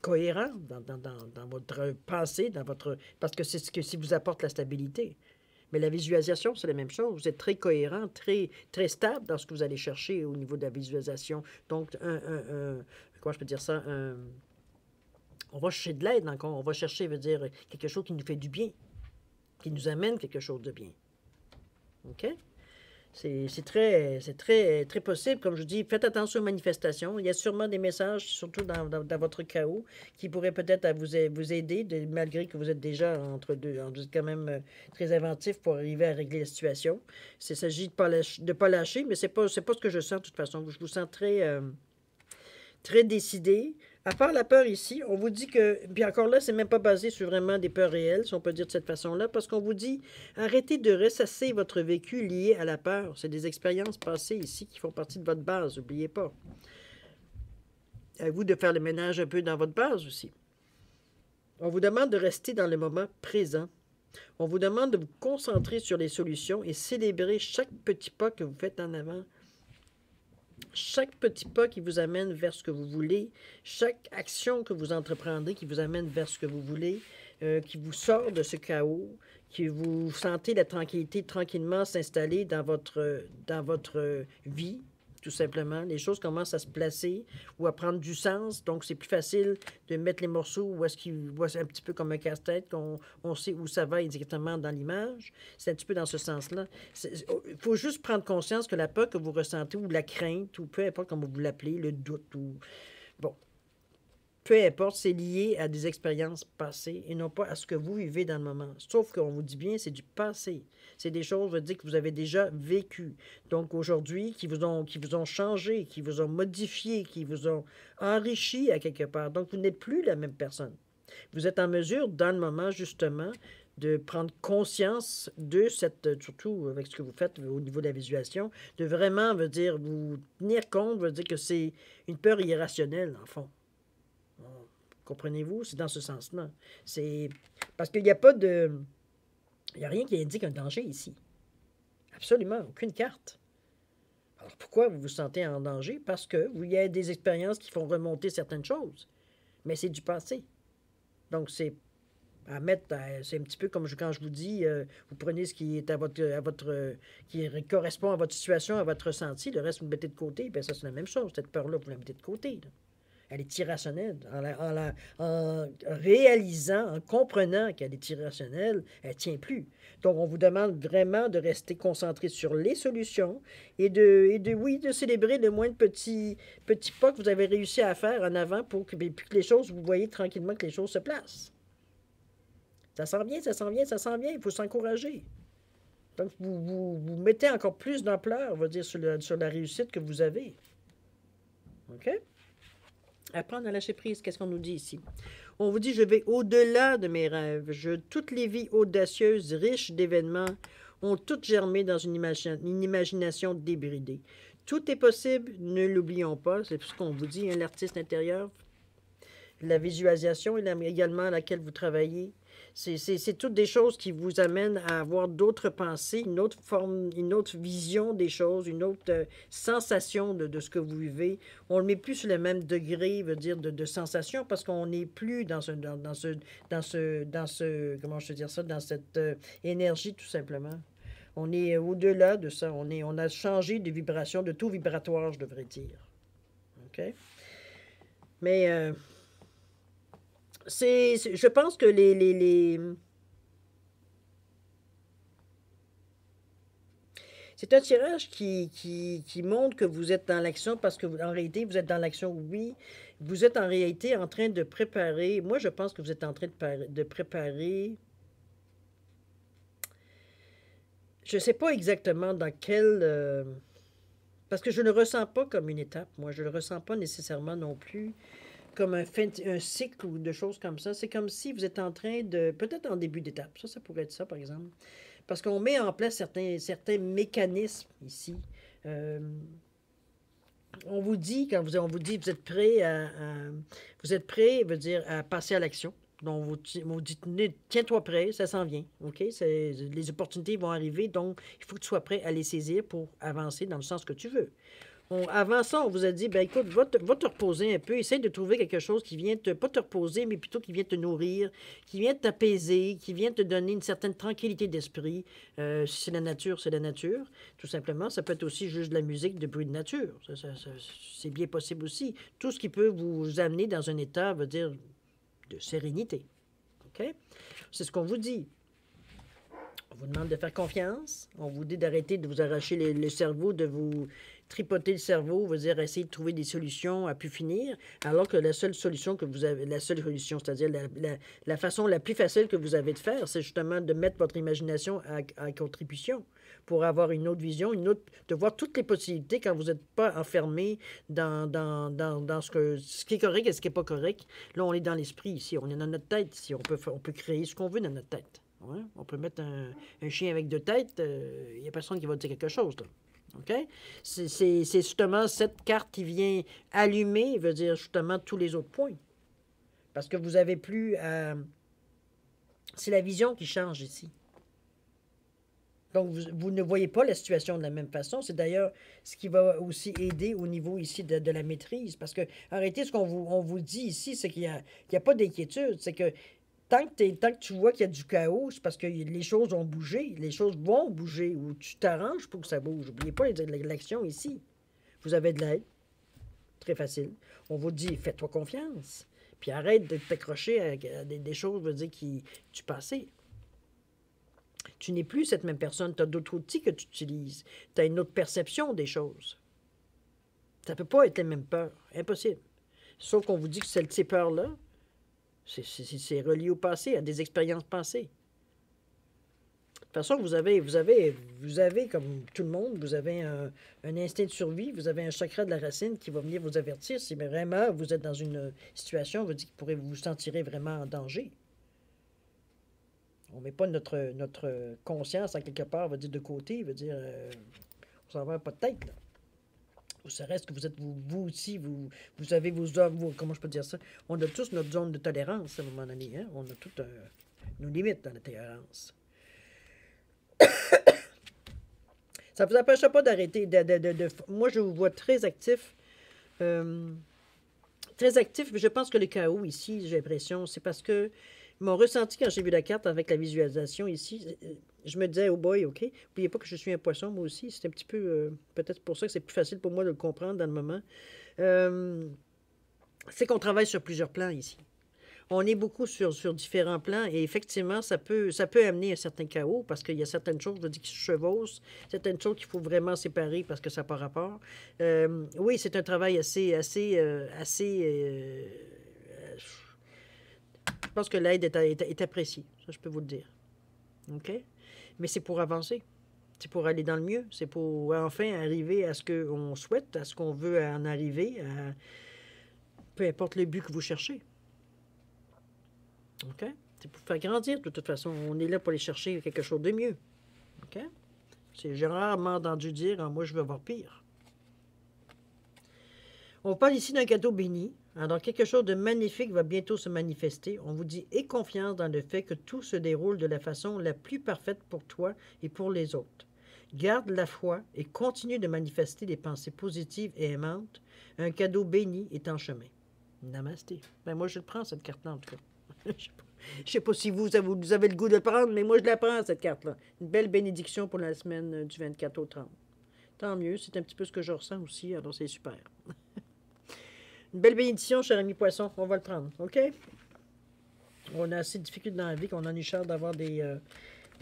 cohérent dans votre pensée, parce que c'est ce qui vous apporte la stabilité. Mais la visualisation, c'est la même chose. Vous êtes très cohérent, très, très stable dans ce que vous allez chercher au niveau de la visualisation. Donc, comment je peux dire ça? On va chercher de l'aide encore. On va chercher, veut dire, quelque chose qui nous fait du bien, qui nous amène quelque chose de bien. OK? C'est très, très possible. Comme je vous dis, faites attention aux manifestations. Il y a sûrement des messages, surtout dans votre chaos, qui pourraient peut-être vous aider, malgré que vous êtes déjà entre deux. Vous êtes quand même très inventif pour arriver à régler la situation. Il s'agit de pas lâcher, mais c'est pas ce que je sens de toute façon. Je vous sens très, très décidé. À part la peur ici, on vous dit que, puis encore là, c'est même pas basé sur vraiment des peurs réelles, si on peut dire de cette façon-là, parce qu'on vous dit, arrêtez de ressasser votre vécu lié à la peur. C'est des expériences passées ici qui font partie de votre base, n'oubliez pas. À vous de faire le ménage un peu dans votre base aussi. On vous demande de rester dans le moment présent. On vous demande de vous concentrer sur les solutions et célébrer chaque petit pas que vous faites en avant. Chaque petit pas qui vous amène vers ce que vous voulez, chaque action que vous entreprendrez qui vous amène vers ce que vous voulez, qui vous sort de ce chaos, qui vous sentez la tranquillité tranquillement s'installer dans votre vie, tout simplement. Les choses commencent à se placer ou à prendre du sens, donc c'est plus facile de mettre les morceaux où est-ce qu'ils voient un petit peu comme un casse-tête, qu'on sait où ça va exactement dans l'image. C'est un petit peu dans ce sens-là. Il faut juste prendre conscience que la peur que vous ressentez ou la crainte, ou peu importe comment vous l'appelez, le doute, ou bon, peu importe, c'est lié à des expériences passées et non pas à ce que vous vivez dans le moment. Sauf qu'on vous dit bien, c'est du passé. C'est des choses, je veux dire, que vous avez déjà vécues. Donc aujourd'hui, qui vous ont changé, qui vous ont modifié, qui vous ont enrichi à quelque part. Donc vous n'êtes plus la même personne. Vous êtes en mesure, dans le moment, justement, de prendre conscience de cette, surtout avec ce que vous faites au niveau de la visualisation, de vraiment, veut dire, vous tenir compte, veut dire que c'est une peur irrationnelle, en fond. Comprenez-vous? C'est dans ce sens-là. C'est parce qu'il n'y a pas de... Il n'y a rien qui indique un danger ici. Absolument, aucune carte. Alors pourquoi vous vous sentez en danger? Parce que il y a des expériences qui font remonter certaines choses. Mais c'est du passé. Donc c'est à mettre, c'est un petit peu comme quand je vous dis, vous prenez ce qui est qui correspond à votre situation, à votre ressenti, le reste vous le mettez de côté, bien ça c'est la même chose. Cette peur-là, vous la mettez de côté. Là. Elle est irrationnelle. En réalisant, en comprenant qu'elle est irrationnelle, elle ne tient plus. Donc, on vous demande vraiment de rester concentré sur les solutions et de célébrer le moins de petits pas que vous avez réussi à faire en avant pour que, puis que les choses, vous voyez tranquillement que les choses se placent. Ça s'en vient, ça s'en vient, ça s'en vient. Il faut s'encourager. Donc, vous mettez encore plus d'ampleur, on va dire, sur la réussite que vous avez. OK? Apprendre à lâcher prise, qu'est-ce qu'on nous dit ici? On vous dit, je vais au-delà de mes rêves. Toutes les vies audacieuses, riches d'événements, ont toutes germé dans une imagination débridée. Tout est possible, ne l'oublions pas. C'est ce qu'on vous dit, hein, l'artiste intérieur. La visualisation également à laquelle vous travaillez. C'est toutes des choses qui vous amènent à avoir d'autres pensées, une autre forme, une autre vision des choses, une autre sensation de ce que vous vivez. On ne le met plus sur le même degré, veut dire, de sensation, parce qu'on n'est plus dans ce, comment je veux dire ça, dans cette énergie, tout simplement. On est au-delà de ça. On a changé de vibration, de taux vibratoire, je devrais dire. OK? Mais... je pense que c'est un tirage qui montre que vous êtes dans l'action parce que en réalité, vous êtes dans l'action, oui. Vous êtes en réalité en train de préparer. Moi, je pense que vous êtes en train de préparer. Je ne sais pas exactement dans quel. Parce que je ne le ressens pas comme une étape. Moi, je ne le ressens pas nécessairement non plus comme un cycle ou de choses comme ça. C'est comme si vous êtes en train de... Peut-être en début d'étape. Ça pourrait être ça, par exemple. Parce qu'on met en place certains mécanismes ici. On vous dit, on vous dit, vous êtes prêt vous êtes prêt, veut dire, à passer à l'action. Donc, on vous dit, tiens-toi prêt, ça s'en vient. OK? Les opportunités vont arriver, donc il faut que tu sois prêt à les saisir pour avancer dans le sens que tu veux. Avant ça, on vous a dit, ben écoute, va te reposer un peu, essaye de trouver quelque chose qui vient pas te reposer, mais plutôt qui vient te nourrir, qui vient t'apaiser, qui vient te donner une certaine tranquillité d'esprit. Si c'est la nature, c'est la nature, tout simplement. Ça peut être aussi juste de la musique, de bruit de nature. C'est bien possible aussi. Tout ce qui peut vous amener dans un état, veut dire, de sérénité. OK? C'est ce qu'on vous dit. On vous demande de faire confiance. On vous dit d'arrêter de vous arracher le cerveau, de vous tripoter le cerveau, veut dire essayer de trouver des solutions à pu finir, alors que la seule solution que vous avez, la seule solution, c'est-à-dire la façon la plus facile que vous avez de faire, c'est justement de mettre votre imagination à contribution pour avoir une autre vision, de voir toutes les possibilités quand vous n'êtes pas enfermé dans ce qui est correct et ce qui n'est pas correct. Là, on est dans l'esprit ici, on est dans notre tête ici, on peut créer ce qu'on veut dans notre tête. Ouais? On peut mettre un chien avec deux têtes, il n'y a personne qui va dire quelque chose, là. OK? C'est justement cette carte qui vient allumer, veut dire justement tous les autres points. Parce que vous avez plus à... C'est la vision qui change ici. Donc, vous ne voyez pas la situation de la même façon. C'est d'ailleurs ce qui va aussi aider au niveau ici de la maîtrise. Parce que, arrêtez, ce qu'on vous dit ici, c'est qu'il n'y a pas d'inquiétude. C'est que tant que tu vois qu'il y a du chaos, c'est parce que les choses vont bouger. Les choses vont bouger. Ou tu t'arranges pour que ça bouge. N'oubliez pas l'action ici. Vous avez de l'aide. Très facile. On vous dit, fais-toi confiance. Puis arrête de t'accrocher à des choses, veut dire, qui tu passais. Tu n'es plus cette même personne. Tu as d'autres outils que tu utilises. Tu as une autre perception des choses. Ça ne peut pas être les mêmes peurs. Impossible. Sauf qu'on vous dit que ces peurs-là, c'est relié au passé, à des expériences passées. De toute façon, vous avez, comme tout le monde, vous avez un instinct de survie, vous avez un chakra de la racine qui va venir vous avertir si vraiment vous êtes dans une situation, vous dit qu'il pourrait vous sentir vraiment en danger. On ne met pas notre conscience, en quelque part, veut dire de côté, veut dire, on s'en va pas de tête, là. Ou serait-ce que vous êtes, vous aussi, vous avez vos zones, comment je peux dire ça? On a tous notre zone de tolérance, à un moment donné, hein? On a toutes nos limites dans la tolérance. Ça ne vous empêchera pas d'arrêter. Moi, je vous vois très actif. Très actif, mais je pense que le chaos ici, j'ai l'impression, c'est parce que mon ressenti quand j'ai vu la carte avec la visualisation ici, je me disais, oh boy, OK. N'oubliez pas que je suis un poisson, moi aussi. C'est un petit peu, peut-être pour ça que c'est plus facile pour moi de le comprendre dans le moment. C'est qu'on travaille sur plusieurs plans ici. On est beaucoup sur différents plans et effectivement, ça peut amener un certain chaos parce qu'il y a certaines choses, je dis, qui se chevauchent, certaines choses qu'il faut vraiment séparer parce que ça n'a pas rapport. Oui, c'est un travail assez je pense que l'aide est appréciée, ça je peux vous le dire. OK? Mais c'est pour avancer. C'est pour aller dans le mieux. C'est pour enfin arriver à ce qu'on souhaite, à ce qu'on veut en arriver, à peu importe le but que vous cherchez. OK? C'est pour faire grandir, de toute façon. On est là pour aller chercher quelque chose de mieux. OK? J'ai rarement entendu dire « moi, je veux avoir pire ». On parle ici d'un cadeau béni. Alors, quelque chose de magnifique va bientôt se manifester. On vous dit « aie confiance dans le fait que tout se déroule de la façon la plus parfaite pour toi et pour les autres. Garde la foi et continue de manifester des pensées positives et aimantes. Un cadeau béni est en chemin. » Namasté. Ben moi, je le prends, cette carte-là, en tout cas. Je ne sais pas si vous avez le goût de le prendre, mais moi, je la prends, cette carte-là. Une belle bénédiction pour la semaine du 24 au 30. Tant mieux, c'est un petit peu ce que je ressens aussi, alors c'est super. Une belle bénédiction, cher ami poisson, on va le prendre, OK? On a assez de difficultés dans la vie qu'on en est cher d'avoir des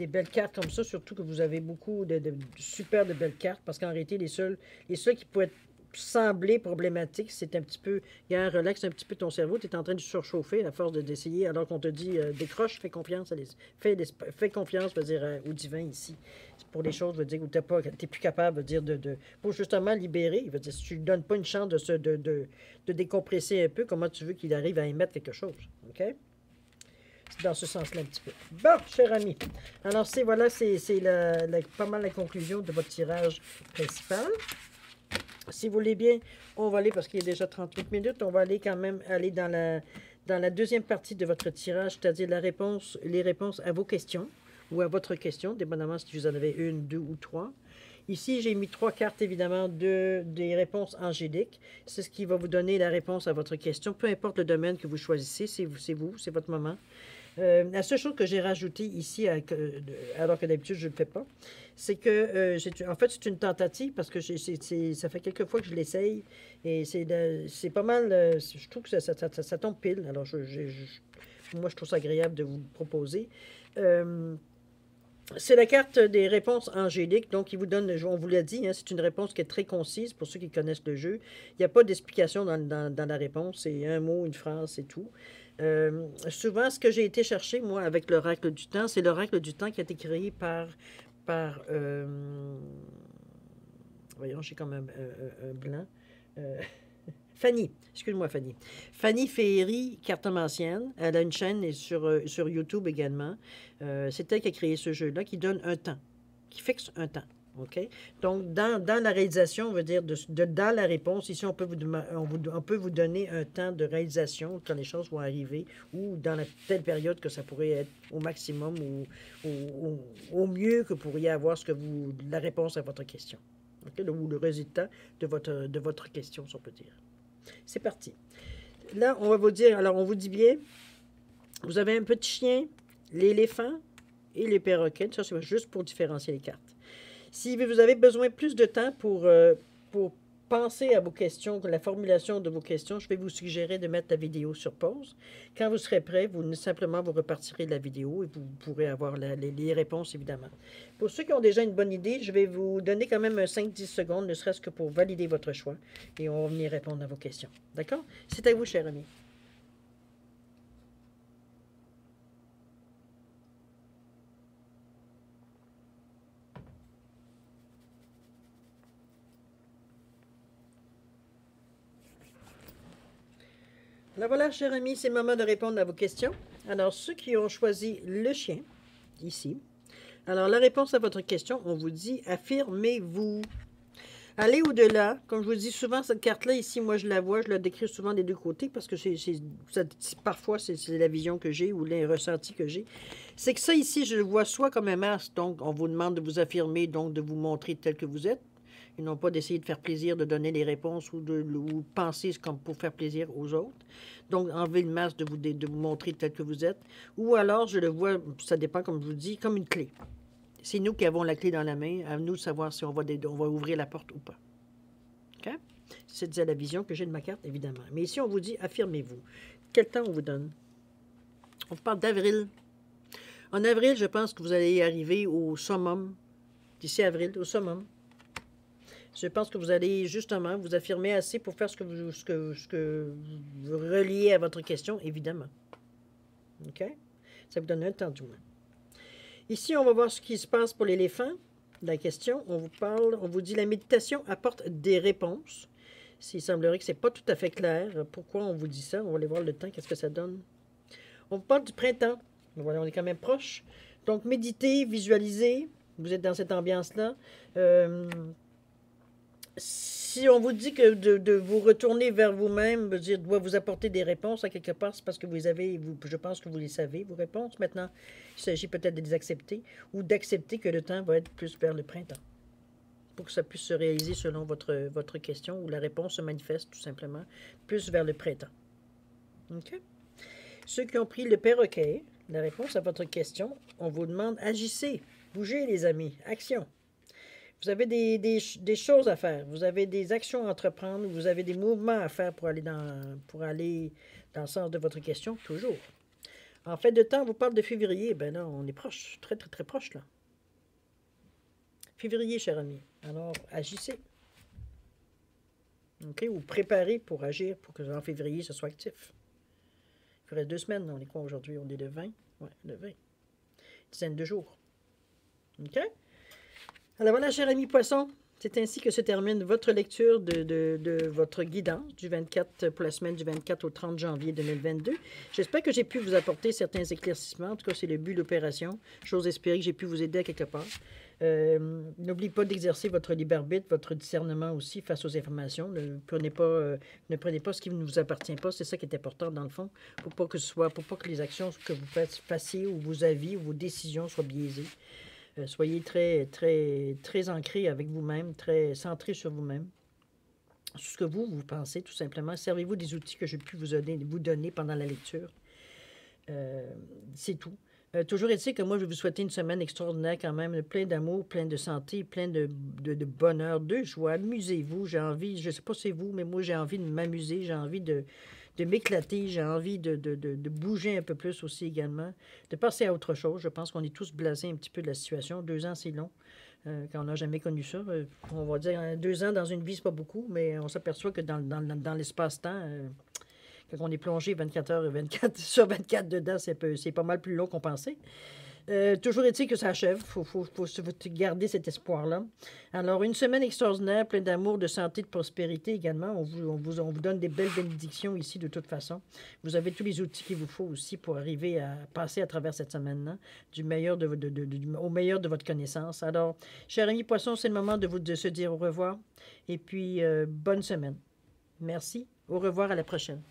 belles cartes comme ça, surtout que vous avez beaucoup de super de belles cartes, parce qu'en réalité, les seuls qui pourraient sembler problématiques, c'est un petit peu, relaxe un petit peu ton cerveau, tu es en train de surchauffer à force d'essayer, alors qu'on te dit décroche, fais confiance, fais confiance, veut dire, au divin ici. Pour les choses, veut dire, où tu n'es plus capable, veut dire, pour justement libérer, veut dire, si tu ne lui donnes pas une chance de décompresser un peu, comment tu veux qu'il arrive à émettre quelque chose, OK? C'est dans ce sens-là un petit peu. Bon, cher ami, alors c'est pas mal la conclusion de votre tirage principal. Si vous voulez bien, on va aller, parce qu'il est déjà 38 minutes, on va aller quand même dans la deuxième partie de votre tirage, c'est-à-dire les réponses à vos questions, ou à votre question, dépendamment si vous en avez une, deux ou trois. Ici, j'ai mis 3 cartes, évidemment, des réponses angéliques. C'est ce qui va vous donner la réponse à votre question, peu importe le domaine que vous choisissez, c'est votre moment. La seule chose que j'ai rajoutée ici, alors que d'habitude je ne le fais pas, c'est que, en fait, c'est une tentative parce que ça fait quelques fois que je l'essaye et c'est pas mal, je trouve que ça tombe pile. Alors, moi, je trouve ça agréable de vous le proposer. C'est la carte des réponses angéliques, donc il vous donne, on vous l'a dit, hein, c'est une réponse qui est très concise pour ceux qui connaissent le jeu. Il n'y a pas d'explication dans la réponse, c'est un mot, une phrase, c'est tout. Souvent, ce que j'ai été chercher, moi, avec l'oracle du temps, c'est l'oracle du temps qui a été créé par voyons, j'ai comme un blanc. Fanny, excuse-moi Fanny. Fanny Féery, cartomancienne. Elle a une chaîne sur YouTube également. C'est elle qui a créé ce jeu-là, qui donne un temps, qui fixe un temps. OK? Donc, dans la réalisation, on veut dire dans la réponse, ici, on peut on peut vous donner un temps de réalisation quand les choses vont arriver ou dans la telle période que ça pourrait être au maximum ou au mieux que vous pourriez avoir la réponse à votre question. OK? Ou le résultat de votre question, si on peut dire. C'est parti. Là, on va vous dire, alors on vous dit bien, vous avez un petit chien, l'éléphant et les perroquets. Ça, c'est juste pour différencier les cartes. Si vous avez besoin plus de temps pour penser à vos questions, la formulation de vos questions, je vais vous suggérer de mettre la vidéo sur pause. Quand vous serez prêt, simplement vous repartirez de la vidéo et vous pourrez avoir les réponses, évidemment. Pour ceux qui ont déjà une bonne idée, je vais vous donner quand même 5-10 secondes, ne serait-ce que pour valider votre choix. Et on va venir répondre à vos questions. D'accord? C'est à vous, cher ami. Alors voilà, cher ami, c'est le moment de répondre à vos questions. Alors, ceux qui ont choisi le chien, ici. Alors, la réponse à votre question, on vous dit « Affirmez-vous ». Allez au-delà. Comme je vous dis souvent, cette carte-là, ici, moi, je la décris souvent des deux côtés parce que parfois, c'est la vision que j'ai ou les ressentis que j'ai. C'est que ça, ici, je le vois soit comme un masque, donc on vous demande de vous affirmer, donc de vous montrer tel que vous êtes, et non pas d'essayer de faire plaisir, de donner les réponses ou penser comme pour faire plaisir aux autres. Donc, enlever le masque de vous montrer tel que vous êtes. Ou alors, je le vois, ça dépend, comme je vous dis, comme une clé. C'est nous qui avons la clé dans la main, à nous de savoir si on va ouvrir la porte ou pas. OK? C'est déjà la vision que j'ai de ma carte, évidemment. Mais ici, on vous dit, affirmez-vous. Quel temps on vous donne? On parle d'avril. En avril, je pense que vous allez arriver au summum. D'ici avril, au summum. Je pense que vous allez justement vous affirmer assez pour faire ce que vous reliez à votre question, évidemment. OK? Ça vous donne un temps du moins. Ici, on va voir ce qui se passe pour l'éléphant. La question, on vous dit la méditation apporte des réponses. S'il semblerait que ce n'est pas tout à fait clair, pourquoi on vous dit ça? On va aller voir le temps, qu'est-ce que ça donne. On parle du printemps. Voilà, on est quand même proche. Donc, méditez, visualisez. Vous êtes dans cette ambiance-là. Si on vous dit que de vous retourner vers vous-même, doit vous apporter des réponses à quelque part, c'est parce que je pense que vous les savez, vos réponses. Maintenant, il s'agit peut-être de les accepter ou d'accepter que le temps va être plus vers le printemps pour que ça puisse se réaliser selon votre question ou la réponse se manifeste tout simplement plus vers le printemps. OK? Ceux qui ont pris le perroquet, la réponse à votre question, on vous demande agissez, bougez les amis, action. Vous avez des choses à faire, vous avez des actions à entreprendre, vous avez des mouvements à faire pour aller dans le sens de votre question, toujours. En fait, de temps, on vous parle de février, ben là, on est proche, très, très, très proche, là. Février, cher ami. Alors, agissez. OK? Ou préparez pour agir pour que en février, ce soit actif. Il faudrait 2 semaines, on est quoi aujourd'hui? On est le 20? Oui, le 20. Dizaine de jours. OK? Alors voilà, cher ami poisson, c'est ainsi que se termine votre lecture de votre guidance du 24 pour la semaine du 24 au 30 janvier 2022. J'espère que j'ai pu vous apporter certains éclaircissements. En tout cas, c'est le but de l'opération. J'ose espérer que j'ai pu vous aider à quelque part. N'oubliez pas d'exercer votre libre arbitre, votre discernement aussi face aux informations. Ne prenez pas ce qui ne vous appartient pas. C'est ça qui est important dans le fond, pour pas que les actions que vous fassiez ou vos avis ou vos décisions soient biaisées. Soyez très, très, très ancré avec vous-même, très centré sur vous-même, sur ce que vous pensez, tout simplement. Servez-vous des outils que j'ai pu vous donner pendant la lecture. C'est tout. Toujours est-il que moi, je vais vous souhaiter une semaine extraordinaire quand même, plein d'amour, plein de santé, plein de bonheur, de joie. Amusez-vous. J'ai envie, je ne sais pas si c'est vous, mais moi, j'ai envie de m'amuser, j'ai envie de m'éclater, j'ai envie de bouger un peu plus aussi également, de passer à autre chose. Je pense qu'on est tous blasés un petit peu de la situation. 2 ans, c'est long. Quand on n'a jamais connu ça. On va dire 2 ans dans une vie, c'est pas beaucoup, mais on s'aperçoit que dans l'espace-temps, quand on est plongé 24 heures et 24 sur 24 dedans, c'est pas mal plus long qu'on pensait. Toujours est-il que ça achève. Il faut garder cet espoir-là. Alors, une semaine extraordinaire, pleine d'amour, de santé, de prospérité également. On vous donne des belles bénédictions ici de toute façon. Vous avez tous les outils qu'il vous faut aussi pour arriver à passer à travers cette semaine-là au meilleur de votre connaissance. Alors, chers amis poissons, c'est le moment de se dire au revoir. Et puis, bonne semaine. Merci. Au revoir, à la prochaine.